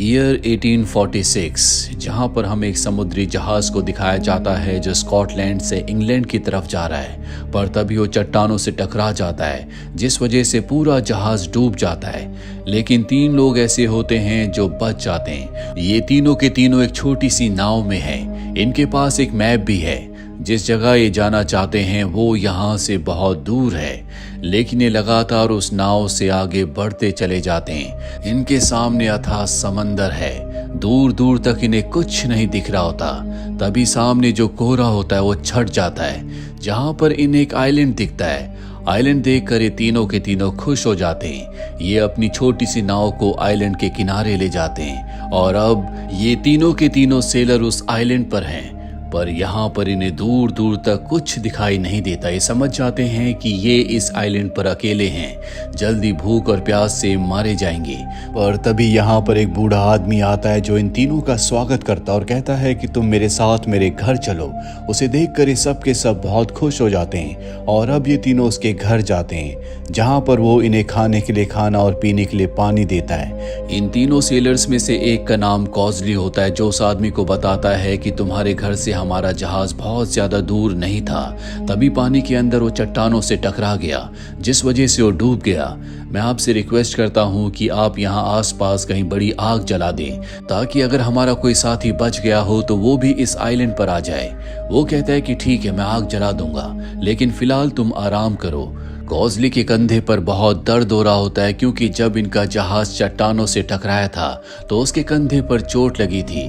Year 1846 जहां पर हमें एक समुद्री जहाज को दिखाया जाता है जो स्कॉटलैंड से इंग्लैंड की तरफ जा रहा है, पर तभी वो चट्टानों से टकरा जाता है जिस वजह से पूरा जहाज डूब जाता है। लेकिन 3 लोग ऐसे होते हैं जो बच जाते हैं। ये तीनों के तीनों एक छोटी सी नाव में हैं। इनके पास एक मैप भी है। जिस जगह ये जाना चाहते हैं वो यहाँ से बहुत दूर है, लेकिन ये लगातार उस नाव से आगे बढ़ते चले जाते हैं। इनके सामने अथाह समंदर है। दूर दूर तक इन्हें कुछ नहीं दिख रहा होता। तभी सामने जो कोहरा होता है वो छट जाता है, जहाँ पर इन्हें एक आइलैंड दिखता है। आइलैंड देखकर ये तीनों के तीनों खुश हो जाते हैं। ये अपनी छोटी सी नाव को आइलैंड के किनारे ले जाते हैं और अब ये तीनों के तीनों सेलर उस आइलैंड पर हैं। पर यहाँ पर इन्हें दूर दूर तक कुछ दिखाई नहीं देता। ये समझ जाते हैं कि ये इस आइलैंड पर अकेले हैं, जल्दी भूख और प्यास से मारे जाएंगे। पर तभी यहाँ पर एक बूढ़ा आदमी आता है जो इन तीनों का स्वागत करता है और कहता है कि तुम मेरे साथ मेरे घर चलो। उसे देखकर ये सब के सब बहुत खुश हो जाते हैं और अब ये तीनों उसके घर जाते हैं, जहाँ पर वो इन्हें खाने के लिए खाना और पीने के लिए पानी देता है। इन तीनों सेलर्स में से एक का नाम कॉजली होता है, जो उस आदमी को बताता है कि तुम्हारे घर से हमारा जहाज बहुत ज्यादा दूर नहीं था। तभी पानी के अंदर वो चट्टानों से टकरा गया, जिस वजह से वो डूब गया। मैं आपसे रिक्वेस्ट करता हूँ कि आप यहाँ आसपास कहीं बड़ी आग जला दें, ताकि अगर हमारा कोई साथी बच गया हो तो वो भी इस आइलैंड पर आ जाए। वो कहता है कि ठीक है, मैं आग जला दूंगा, लेकिन फिलहाल तुम आराम करो। कॉजली के कंधे पर बहुत दर्द हो रहा होता है, क्योंकि जब इनका जहाज चट्टानों से टकराया था तो उसके कंधे पर चोट लगी थी।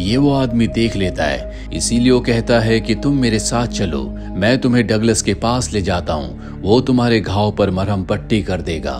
ये वो आदमी देख लेता है, इसीलिए वो कहता है कि तुम मेरे साथ चलो, मैं तुम्हें डगलस के पास ले जाता हूँ, वो तुम्हारे घाव पर मरहम पट्टी कर देगा।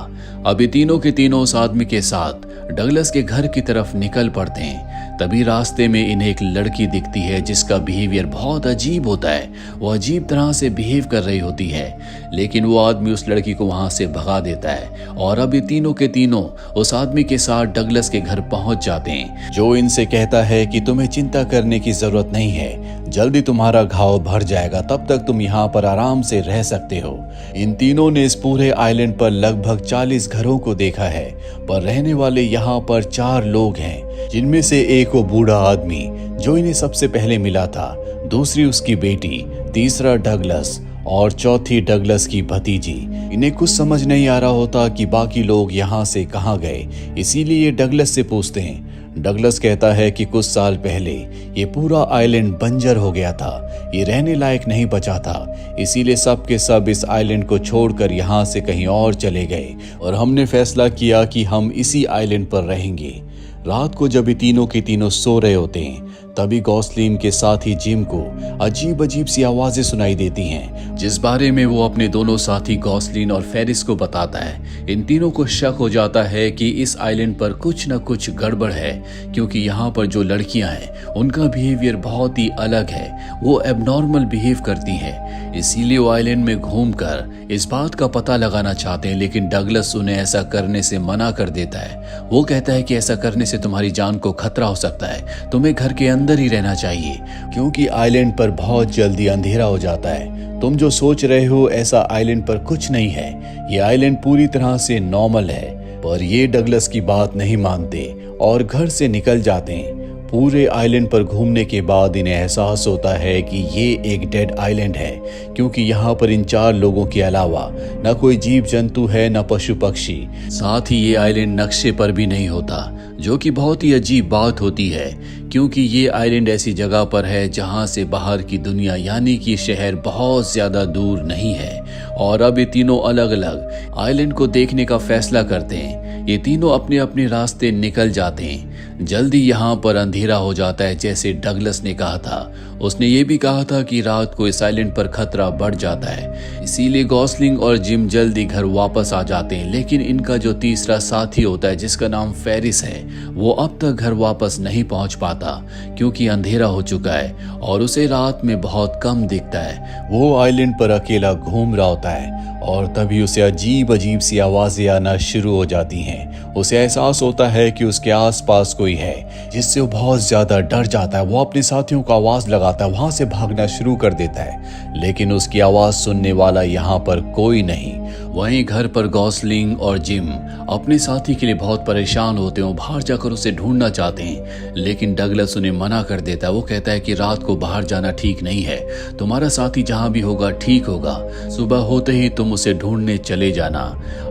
अभी तीनों के तीनों उस आदमी के साथ डगलस के घर की तरफ निकल पड़ते हैं। तभी रास्ते में इन्हें एक लड़की दिखती है जिसका बिहेवियर बहुत अजीब होता है। वो अजीब तरह से बिहेव कर रही होती है, लेकिन वो आदमी उस लड़की को वहां से भगा देता है और अब ये तीनों के तीनों उस आदमी के साथ डगलस के घर पहुंच जाते हैं, जो इनसे कहता है कि तुम्हें चिंता करने की जरूरत नहीं है, जल्दी तुम्हारा घाव भर जाएगा, तब तक तुम यहाँ पर आराम से रह सकते हो। इन तीनों ने इस पूरे आइलैंड पर लगभग 40 घरों को देखा है, पर रहने वाले यहाँ पर 4 लोग हैं, जिनमें से एक वो बूढ़ा आदमी जो इन्हें सबसे पहले मिला था, दूसरी उसकी बेटी, तीसरा डगलस और चौथी डगलस की भतीजी। इन्हें कुछ समझ नहीं आ रहा होता कि बाकी लोग यहाँ से कहाँ गए, इसीलिए ये डगलस से पूछते हैं। डगलस कहता है कि कुछ साल पहले ये पूरा आइलैंड बंजर हो गया था, ये रहने लायक नहीं बचा था, इसीलिए सब के सब इस आइलैंड को छोड़कर यहाँ से कहीं और चले गए और हमने फैसला किया कि हम इसी आइलैंड पर रहेंगे। रात को जब ये तीनों के तीनों सो रहे होते हैं, तभी गॉसलिन के साथ ही जिम को अजीब अजीब सी आवाजें सुनाई देती हैं, जिस बारे में वो अपने दोनों साथी गॉसलिन और फेरिस को बताता है। इन तीनों को शक हो जाता है कि इस आइलैंड पर कुछ न कुछ गड़बड़ है, क्योंकि यहाँ पर जो लड़कियां हैं उनका बिहेवियर बहुत ही अलग है, वो एबनॉर्मल बिहेव करती हैं। इसीलिए वो आइलैंड में घूमकर इस बात का पता लगाना चाहते हैं, लेकिन डगलस उन्हें ऐसा करने से मना कर देता है। वो कहता है कि ऐसा करने से तुम्हारी जान को खतरा हो सकता है, तुम्हें घर के अंदर ही रहना चाहिए, क्योंकि आइलैंड पर बहुत जल्दी अंधेरा हो जाता है। तुम जो सोच रहे हो ऐसा आइलैंड पर कुछ नहीं है, ये आइलैंड पूरी तरह से नॉर्मल है। पर ये डगलस की बात नहीं मानते और घर से निकल जाते हैं। पूरे आइलैंड पर घूमने के बाद इन्हें एहसास होता है कि ये एक डेड आइलैंड है, क्योंकि यहाँ पर इन 4 लोगों के अलावा न कोई जीव जंतु है, न पशु पक्षी। साथ ही ये आइलैंड नक्शे पर भी नहीं होता, जो कि बहुत ही अजीब बात होती है, क्योंकि ये आइलैंड ऐसी जगह पर है जहाँ से बाहर की दुनिया यानी कि शहर बहुत ज्यादा दूर नहीं है। और अब ये तीनों अलग अलग आइलैंड को देखने का फैसला करते हैं। ये तीनों अपने अपने रास्ते निकल जाते हैं। जल्दी यहाँ पर अंधेरा हो जाता है, जैसे डगलस ने कहा था। उसने ये भी कहा था कि रात को इस आइलैंड पर खतरा बढ़ जाता है, इसीलिए गॉसलिंग और जिम जल्दी घर वापस आ जाते हैं। लेकिन इनका जो तीसरा साथी होता है, जिसका नाम फेरिस है, वो अब तक घर वापस नहीं पहुंच पाता, क्योंकि अंधेरा हो चुका है और उसे रात में बहुत कम दिखता है। वो आइलैंड पर अकेला घूम रहा होता है और तभी उसे अजीब अजीब सी आवाजें आना शुरू हो जाती हैं। उसे एहसास होता है कि उसके आसपास कोई है, जिससे वो बहुत ज्यादा डर जाता है। वो अपने साथियों को आवाज लगाता है, वहां से भागना शुरू कर देता है, लेकिन उसकी आवाज सुनने वाला यहाँ पर कोई नहीं। वहीं घर पर गॉसलिंग और जिम अपने साथी के लिए बहुत परेशान होते हैं, बाहर जाकर उसे ढूंढना चाहते हैं, लेकिन डगलस उन्हें मना कर देता है। वो कहता है कि रात को बाहर जाना ठीक नहीं है, तुम्हारा साथी जहां भी होगा ठीक होगा, सुबह होते ही तुम उसे ढूंढने चले जाना।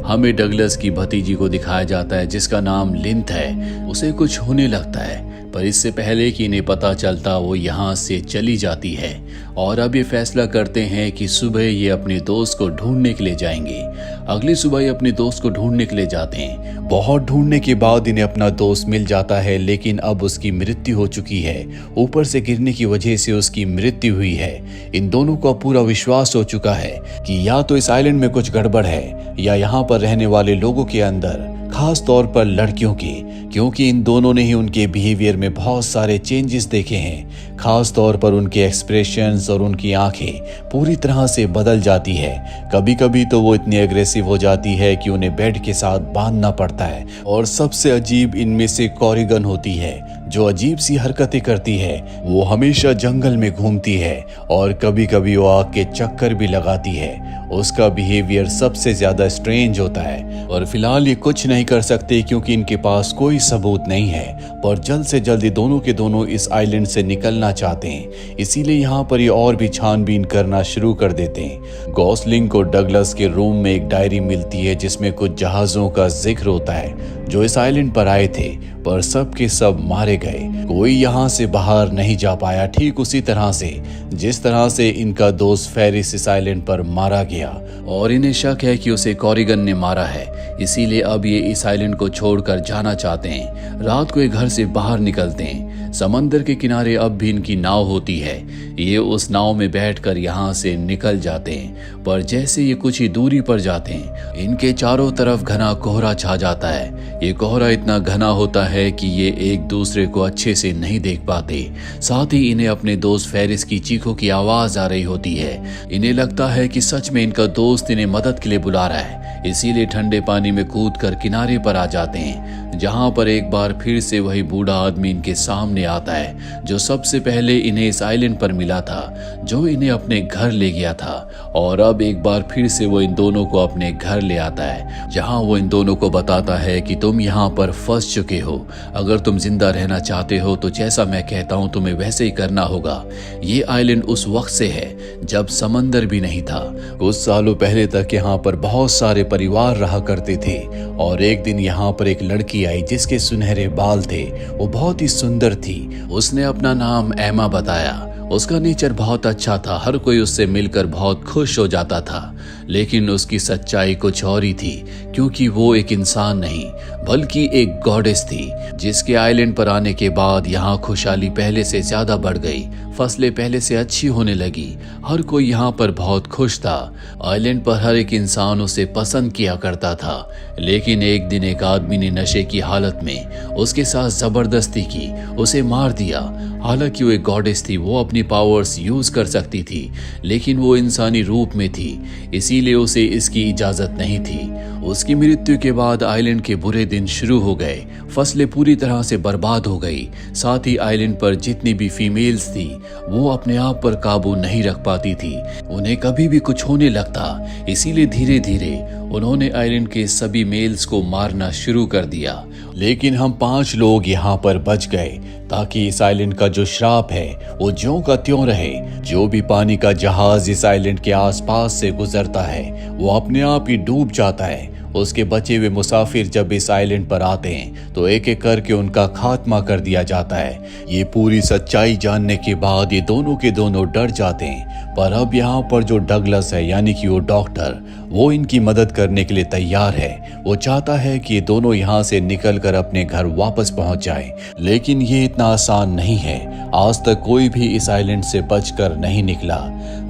हमें डगलस की भतीजी को दिखाया जाता है जिसका नाम लिंथ है। उसे कुछ होने लगता है, पर इससे पहले कि इन्हें पता चलता वो यहाँ से चली जाती है और अब ये फैसला करते हैं कि सुबह ये अपने दोस्त को ढूंढने के लिए जाएंगे। अगली सुबह ये अपने दोस्त को ढूंढने के लिए जाते हैं। बहुत ढूंढने के बाद इन्हें अपना दोस्त मिल जाता है, लेकिन अब उसकी मृत्यु हो चुकी है। ऊपर से गिरने की वजह से उसकी मृत्यु हुई है। इन दोनों को पूरा विश्वास हो चुका है कि या तो इस आइलैंड में कुछ गड़बड़ है या यहाँ पर रहने वाले लोगों के अंदर, खास तौर पर लड़कियों के, क्योंकि इन दोनों ने ही उनके बिहेवियर में बहुत सारे चेंजेस देखे हैं। खास तौर पर उनके एक्सप्रेशंस और उनकी आंखें पूरी तरह से बदल जाती है। कभी कभी तो वो इतनी एग्रेसिव हो जाती है कि उन्हें बेड के साथ बांधना पड़ता है। और सबसे अजीब इनमें से कॉरिगन होती है जो अजीब सी हरकतें करती है। वो हमेशा जंगल में घूमती है और कभी कभी वो आग के चक्कर भी लगाती है। उसका बिहेवियर सबसे ज्यादा स्ट्रेंज होता है और फिलहाल ये कुछ नहीं कर सकते क्योंकि इनके पास कोई सबूत नहीं है, पर जल्द से जल्द दोनों के दोनों इस आइलैंड से निकलना चाहते हैं। इसीलिए यहाँ पर ये और भी छानबीन करना शुरू कर देते हैं। गॉसलिंग को डगलस के रूम में एक डायरी मिलती है जिसमें कुछ जहाजों का जिक्र होता है जो इस आइलैंड पर आए थे, पर सब के सब मारे गए। कोई यहाँ से बाहर नहीं जा पाया, ठीक उसी तरह से जिस तरह से इनका दोस्त फेरिस इस आइलैंड पर मारा गया। और इन्हें शक है कि उसे कॉरिगन ने मारा है, इसीलिए अब ये इस आइलैंड को छोड़कर जाना चाहते हैं। रात को ये घर से बाहर निकलते हैं। समंदर के किनारे अब भी इनकी नाव होती है। ये उस नाव में बैठकर यहाँ से निकल जाते हैं, पर जैसे ये कुछ ही दूरी पर जाते हैं इनके चारों तरफ घना कोहरा छा जाता है। ये कोहरा इतना घना होता है कि ये एक दूसरे को अच्छे से नहीं देख पाते। साथ ही इन्हें अपने दोस्त फेरिस की चीखों की आवाज आ रही होती है। इन्हें लगता है कि सच में इनका दोस्त इन्हें मदद के लिए बुला रहा है, इसीलिए ठंडे पानी में कूदकर किनारे पर आ जाते हैं, जहां पर एक बार फिर से वही बूढ़ा आदमी इनके सामने आता है जो सबसे पहले इन्हें इस आइलैंड पर मिला था, जो इन्हें अपने घर ले गया था। और अब एक बार फिर से वो इन दोनों को अपने घर ले आता है, जहां वो इन दोनों को बताता है कि तुम यहाँ पर फंस चुके हो। अगर तुम जिंदा रहना चाहते हो तो जैसा मैं कहता हूँ तुम्हें वैसे ही करना होगा। ये आइलैंड उस वक्त से है जब समंदर भी नहीं था। कुछ सालों पहले तक यहाँ पर बहुत सारे परिवार रहा करते थे और एक दिन यहाँ पर एक लड़की आई जिसके सुनहरे बाल थे। वो बहुत ही सुंदर थी। उसने अपना नाम एमा बताया। उसका नेचर बहुत अच्छा था, हर कोई उससे मिलकर बहुत खुश हो जाता था। लेकिन उसकी सच्चाई कुछ और ही थी, क्योंकि वो एक इंसान नहीं बल्कि एक गॉडेस थी, जिसके आइलैंड पर आने के बाद यहाँ खुशहाली पहले से ज्यादा बढ़ गई। फसलें पहले से अच्छी होने लगी। हर कोई यहाँ पर बहुत खुश था। आइलैंड पर हर एक इंसान उसे पसंद किया करता था। लेकिन एक दिन एक आदमी ने नशे की हालत में उसके साथ जबरदस्ती की, उसे मार दिया। हालांकि वो एक गॉडेस थी, वो अपनी पावर्स यूज कर सकती थी, लेकिन वो इंसानी रूप में थी, इसीलिए उसे इसकी इजाजत नहीं थी। उसकी मृत्यु के बाद आइलैंड के बुरे दिन शुरू हो गए। फसलें पूरी तरह से बर्बाद हो गई। साथ ही आइलैंड पर जितनी भी फीमेल्स थी वो अपने आप पर काबू नहीं रख पाती थी। उन्हें कभी भी कुछ होने लगता, इसीलिए धीरे धीरे उन्होंने आइलैंड के सभी मेल्स को मारना शुरू कर दिया। लेकिन हम 5 लोग यहाँ पर बच गए ताकि इस आइलैंड का जो श्राप है वो ज्यों का त्यों रहे। जो भी पानी का जहाज इस आइलैंड के आसपास से गुजरता है वो अपने आप ही डूब जाता है। उसके बचे हुए मुसाफिर जब इस आइलैंड पर आते हैं तो एक एक करके उनका खात्मा कर दिया जाता है। ये पूरी सच्चाई जानने के बाद ये दोनों के दोनों डर जाते हैं। पर अब यहाँ पर जो डगलस है यानी कि वो डॉक्टर, वो इनकी मदद करने के लिए तैयार है। वो चाहता है कि ये दोनों यहाँ से निकलकर अपने घर वापस पहुंच जाएं। लेकिन ये इतना आसान नहीं है। आज तक कोई भी इस आइलैंड से बचकर नहीं निकला।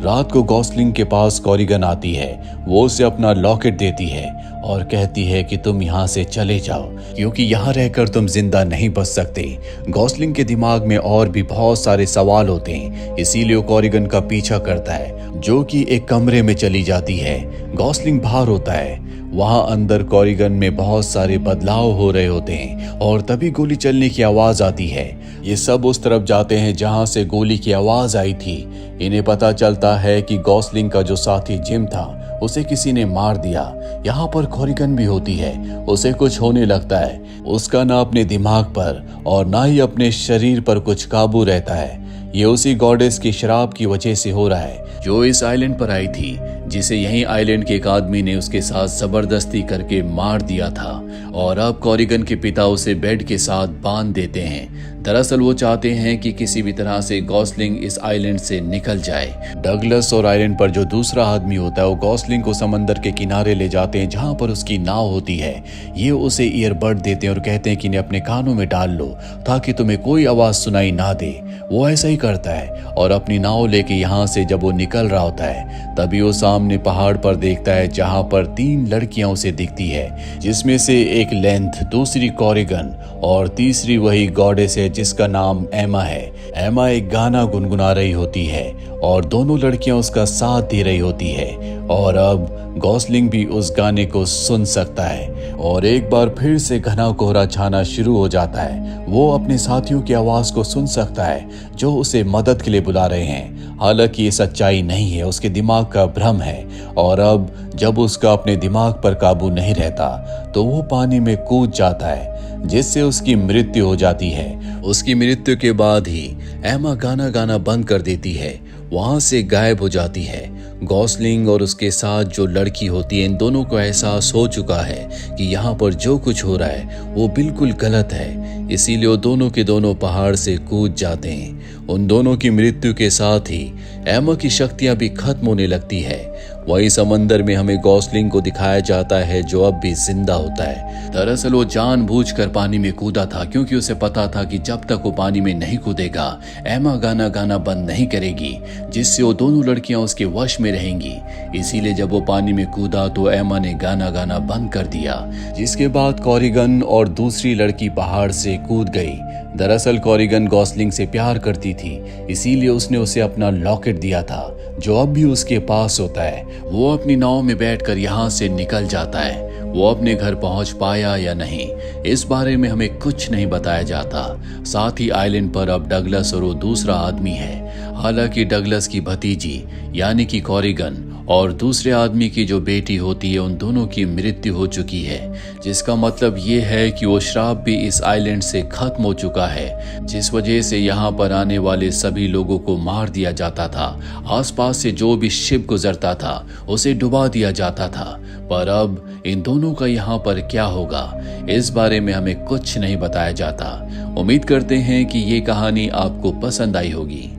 रात को गॉसलिंग के पास कॉरिगन आती है। वो उसे अपना लॉकेट देती है और कहती है कि तुम यहाँ से चले जाओ, क्योंकि यहाँ रहकर तुम जिंदा नहीं बच सकते। गॉसलिंग के दिमाग में और भी बहुत सारे सवाल होते हैं, इसीलिए वो कॉरिगन का पीछा करता है, जो कि एक कमरे में चली जाती है। गॉसलिंग बाहर होता है। वहां अंदर कॉरिगन में बहुत सारे बदलाव हो रहे होते हैं और तभी गोली चलने की आवाज आती है। ये सब उस तरफ जाते हैं जहां से गोली की आवाज आई थी। इन्हें पता चलता है कि गॉसलिंग का जो साथी जिम था उसे किसी ने मार दिया। यहाँ पर कॉरिगन भी होती है, उसे कुछ होने लगता है। उसका ना अपने दिमाग पर और ना ही अपने शरीर पर कुछ काबू रहता है। ये उसी गॉडेस की शराब की वजह से हो रहा है जो इस आइलैंड पर आई थी, जिसे यहीं आइलैंड के एक आदमी ने उसके साथ जबरदस्ती करके मार दिया था। और अब कॉरिगन के पिता उसे बेड के साथ बांध देते हैं। दरअसल वो चाहते हैं कि किसी भी तरह से गॉसलिंग इस आइलैंड से निकल जाए। डगलस और आइलैंड पर जो दूसरा आदमी होता है वो गॉसलिंग को समंदर के किनारे ले जाते हैं जहां पर उसकी नाव होती है। ये उसे ईयरबड देते हैं और कहते हैं कि इन्हें अपने कानों में डाल लो ताकि तुम्हें कोई आवाज सुनाई ना दे। वो ऐसा ही करता है और अपनी नाव लेके यहाँ से जब वो निकल रहा होता है तभी वो सामने पहाड़ पर देखता है जहां पर 3 लड़कियां उसे दिखती है, जिसमें से एक लेंथ, दूसरी कॉरिगन और तीसरी वही गॉडेस है जिसका नाम एमा है। एमा एक गाना गुनगुना रही होती है और दोनों लड़कियां उसका साथ दे रही होती है। और अब गॉसलिंग भी उस गाने को सुन सकता है और एक बार फिर से घना कोहरा छाना शुरू हो जाता है। वो अपने साथियों की आवाज को सुन सकता है जो उसे मदद के लिए बुला रहे हैं। हालांकि ये सच्चाई नहीं है, उसके दिमाग का भ्रम है। और अब जब उसका अपने दिमाग पर काबू नहीं रहता तो वो पानी में कूद जाता है, जिससे उसकी मृत्यु हो जाती है। उसकी मृत्यु के बाद ही एमा गाना गाना बंद कर देती है, वहां से गायब हो जाती है। गॉसलिंग और उसके साथ जो लड़की होती है, इन दोनों को एहसास हो चुका है कि यहाँ पर जो कुछ हो रहा है वो बिल्कुल गलत है। इसीलिए वो दोनों के दोनों पहाड़ से कूद जाते हैं। उन दोनों की मृत्यु के साथ ही एमा की शक्तियां भी खत्म होने लगती है। वही समंदर में हमें गॉसलिंग को दिखाया जाता है जो अब भी जिंदा होता है। दरअसल वो जानबूझकर पानी में कूदा था क्योंकि उसे पता था कि जब तक वो पानी में नहीं कूदेगा एमा गाना गाना बंद नहीं करेगी, जिससे वो दोनों लड़कियां उसके वश में रहेंगी। इसीलिए जब वो पानी में कूदा तो एमा ने गाना गाना बंद कर दिया, जिसके बाद कॉरिगन और दूसरी लड़की पहाड़ से कूद गई। दरअसल कॉरिगन गॉसलिंग से प्यार करती थी, इसीलिए उसने उसे अपना लॉकेट दिया था जो अब भी उसके पास होता है। वो अपनी नाव में बैठकर यहाँ से निकल जाता है। वो अपने घर पहुंच पाया या नहीं इस बारे में हमें कुछ नहीं बताया जाता। साथ ही आइलैंड पर अब डगलस और वो दूसरा आदमी है। हालांकि डगलस की भतीजी यानी कि कॉरिगन और दूसरे आदमी की जो बेटी होती है उन दोनों की मृत्यु हो चुकी है, जिसका मतलब ये है कि वो श्राप भी इस आइलैंड से खत्म हो चुका है, जिस वजह से यहाँ पर आने वाले सभी लोगों को मार दिया जाता था। आसपास से जो भी शिप गुजरता था उसे डुबा दिया जाता था। पर अब इन दोनों का यहाँ पर क्या होगा इस बारे में हमें कुछ नहीं बताया जाता। उम्मीद करते हैं कि ये कहानी आपको पसंद आई होगी।